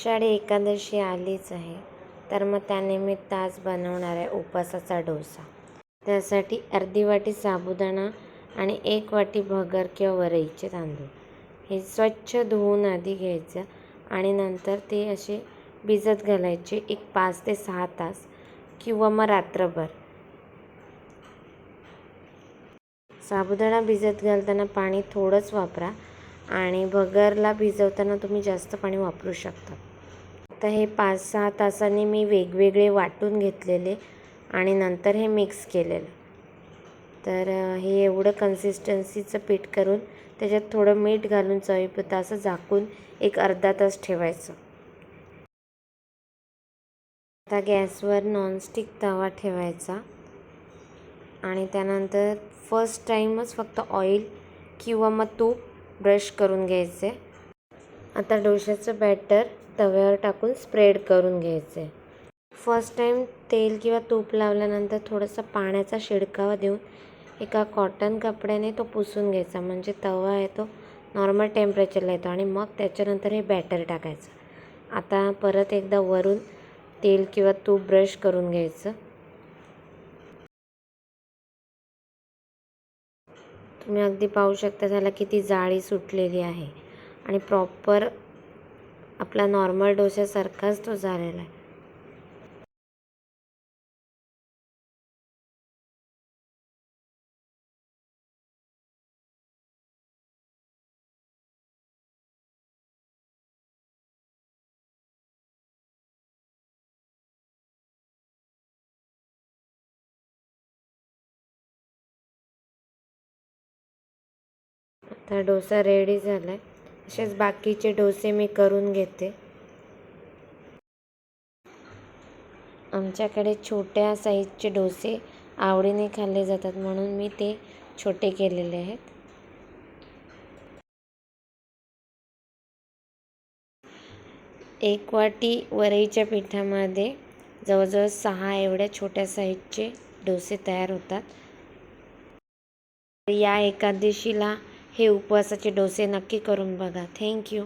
आषाढी एकादशी आलीच आहे, तर मग त्यानिमित्त आज बनवणार आहे उपवासाचा डोसा. त्यासाठी अर्धी वाटी साबुदाणा आणि 1 वाटी भगर किंवा वरईचे तांदूळ हे स्वच्छ धुवून आधी घ्यायचं आणि नंतर ते असे भिजत घालायचे 5 ते 6 तास किंवा मग रात्रभर. साबुदाणा भिजत घालताना पाणी थोडंच वापरा आणि भगरला भिजवताना तुम्ही जास्त पाणी वापरू शकता. आता हे 5-6 तासांनी मी वेगवेगळे वाटून घेतलेले आणि नंतर हे मिक्स केलेलं. तर हे एवढं कन्सिस्टन्सीचं पीठ करून त्याच्यात थोडं मीठ घालून चवीपुरतं असं झाकून एक अर्धा तास ठेवायचं. आता गॅसवर नॉनस्टिक तवा ठेवायचा आणि त्यानंतर फर्स्ट टाईमच फक्त ऑइल किंवा मग तूप ब्रश करून घ्यायचे. आता डोशाचं बॅटर तव्यावर टाकून स्प्रेड करून घ्यायचे. फर्स्ट टाईम तेल किंवा तूप लावल्यानंतर थोडासा पाण्याचा शिडकावा देऊन एका कॉटन कपड्याने तो पुसून घ्यायचा, म्हणजे तवा आहे तो नॉर्मल टेम्परेचरला येतो. आणि मग त्याच्यानंतर हे बॅटर टाकायचं. आता परत एकदा वरून तेल किंवा तूप ब्रश करून घ्यायचं. तुम्ही अगदी पाहू शकता त्याला किती जाळी सुटलेली आहे आणि प्रॉपर आपला नॉर्मल डोशासारखाच तो झालेला आहे. आता डोसा रेडी झाला आहे. असेच बाकीचे डोसे मी करून घेते. आमच्याकडे छोट्या साईजचे डोसे आवडीने खाल्ले जातात, म्हणून मी ते छोटे केलेले आहेत. एक वाटी वरईच्या पिठामध्ये जवळजवळ 6 एवढ्या छोट्या साईजचे डोसे तयार होतात. या एकादशीला हे उपवासाचे डोसे नक्की करून बघा. थँक्यू.